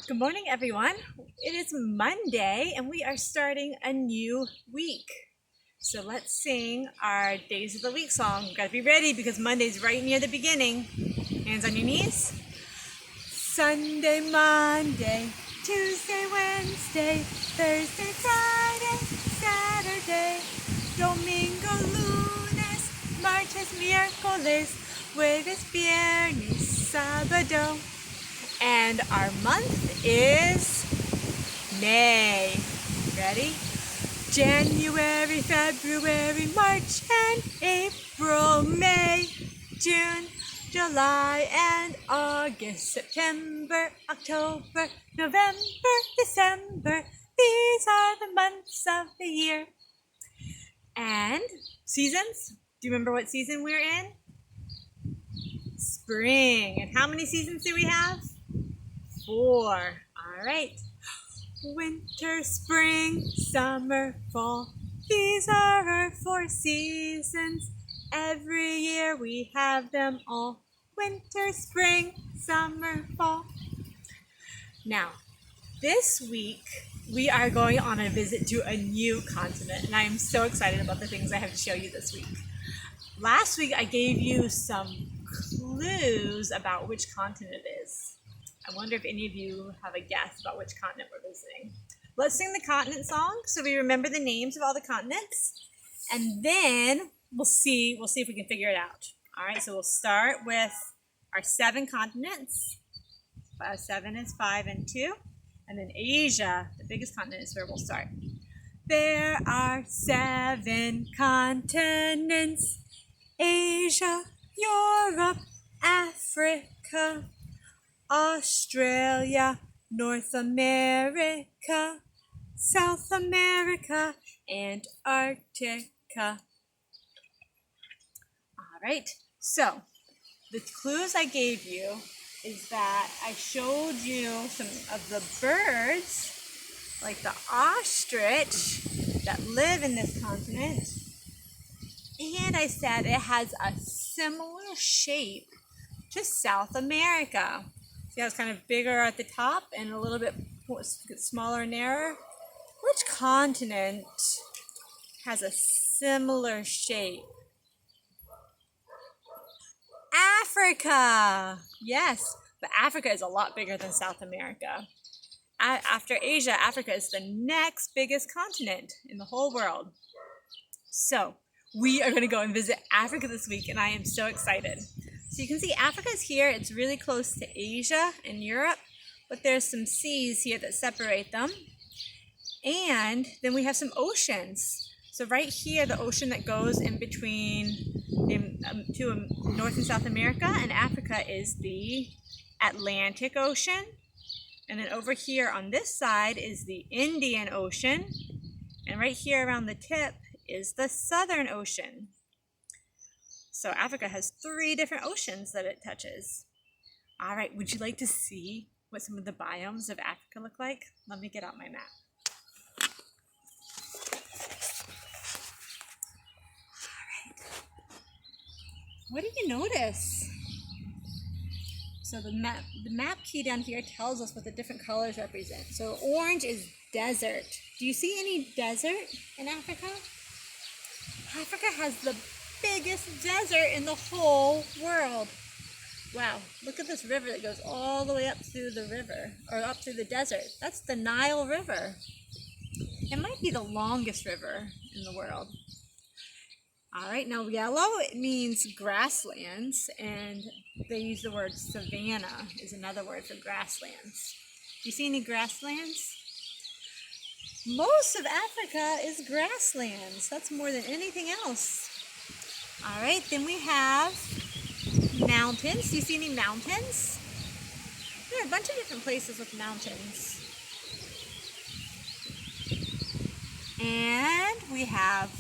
Good morning, everyone. It is Monday and we are starting a new week. So let's sing our Days of the Week song. We've got to be ready because Monday's right near the beginning. Hands on your knees. Sunday, Monday, Tuesday, Wednesday, Thursday, Friday, Saturday, Domingo, Lunes, Martes, Miércoles, Jueves, Viernes, Sábado. And our month is May. Ready? January, February, March, and April, May, June, July, and August, September, October, November, December. These are the months of the year. And seasons? Do you remember what season we're in? Spring. And how many seasons do we have? 4. All right. Winter, spring, summer, fall. These are our 4 seasons. Every year we have them all. Winter, spring, summer, fall. Now, this week we are going on a visit to a new continent, and I am so excited about the things I have to show you this week. Last week I gave you some clues about which continent it is. I wonder if any of you have a guess about which continent we're visiting. Let's sing the continent song so we remember the names of all the continents, and then we'll see if we can figure it out. All right, so we'll start with our 7 continents. 7 is 5 and 2, and then Asia, the biggest continent, is where we'll start. There are 7 continents: Asia, Europe, Africa, Australia, North America, South America, Antarctica. All right, so the clues I gave you is that I showed you some of the birds, like the ostrich, that live in this continent. And I said it has a similar shape to South America. See how it's kind of bigger at the top and a little bit smaller and narrower? Which continent has a similar shape? Africa! Yes, but Africa is a lot bigger than South America. After Asia, Africa is the next biggest continent in the whole world. So we are going to go and visit Africa this week, and I am so excited. So you can see Africa is here. It's really close to Asia and Europe, but there's some seas here that separate them. And then we have some oceans. So right here, the ocean that goes in between to North and South America and Africa is the Atlantic Ocean. And then over here on this side is the Indian Ocean. And right here around the tip is the Southern Ocean. So Africa has 3 different oceans that it touches. All right, would you like to see what some of the biomes of Africa look like? Let me get out my map. All right. What do you notice? So the map key down here tells us what the different colors represent. So orange is desert. Do you see any desert in Africa? Africa has the biggest desert in the whole world. Wow, look at this river that goes all the way up through the river, or up through the desert. That's the Nile River. It might be the longest river in the world. All right, now yellow, it means grasslands, and they use the word savanna is another word for grasslands. Do you see any grasslands? Most of Africa is grasslands. That's more than anything else. All right, then we have mountains. Do you see any mountains? There are a bunch of different places with mountains. And we have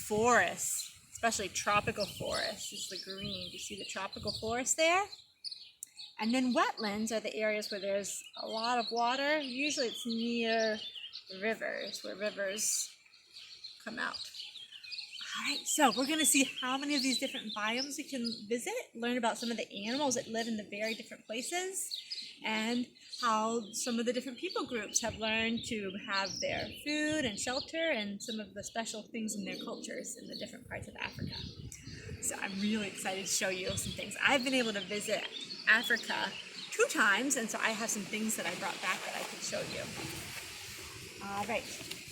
forests, especially tropical forests. This is the green. Do you see the tropical forest there? And then wetlands are the areas where there's a lot of water. Usually it's near rivers, where rivers come out. All right, so we're going to see how many of these different biomes we can visit, learn about some of the animals that live in the very different places, and how some of the different people groups have learned to have their food and shelter and some of the special things in their cultures in the different parts of Africa. So I'm really excited to show you some things. I've been able to visit Africa 2 times, and so I have some things that I brought back that I could show you. All right.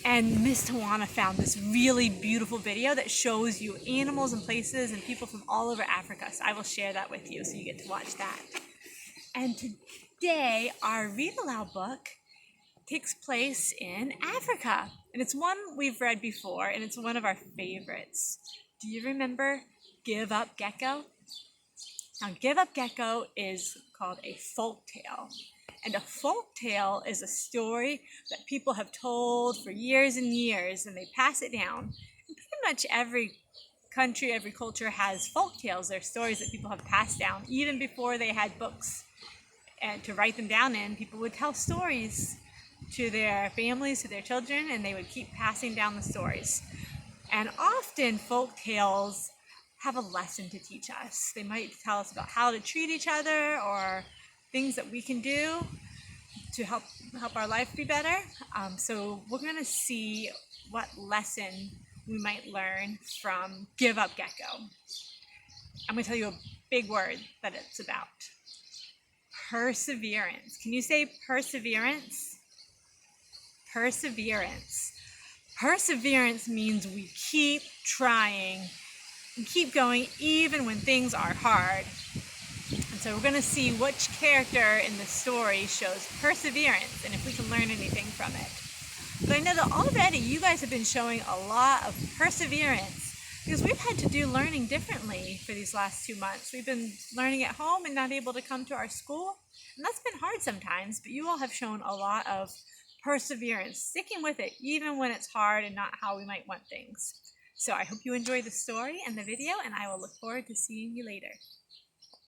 And Miss Tawana found this really beautiful video that shows you animals and places and people from all over Africa. So I will share that with you so you get to watch that. And today, our read-aloud book takes place in Africa. And it's one we've read before, and it's one of our favorites. Do you remember Give Up Gecko? Now, Give Up Gecko is called a folk tale. And a folk tale is a story that people have told for years and years, and they pass it down. And pretty much every country, every culture has folk tales. They're stories that people have passed down. Even before they had books and to write them down in, people would tell stories to their families, to their children, and they would keep passing down the stories. And often folk tales have a lesson to teach us. They might tell us about how to treat each other or things that we can do to help our life be better. So we're going to see what lesson we might learn from Give Up Gecko. I'm going to tell you a big word that it's about. Perseverance. Can you say perseverance? Perseverance. Perseverance means we keep trying and keep going even when things are hard. And so we're going to see which character in the story shows perseverance and if we can learn anything from it. But I know that already you guys have been showing a lot of perseverance because we've had to do learning differently for these last 2 months. We've been learning at home and not able to come to our school. And that's been hard sometimes, but you all have shown a lot of perseverance, sticking with it even when it's hard and not how we might want things. So I hope you enjoyed the story and the video, and I will look forward to seeing you later.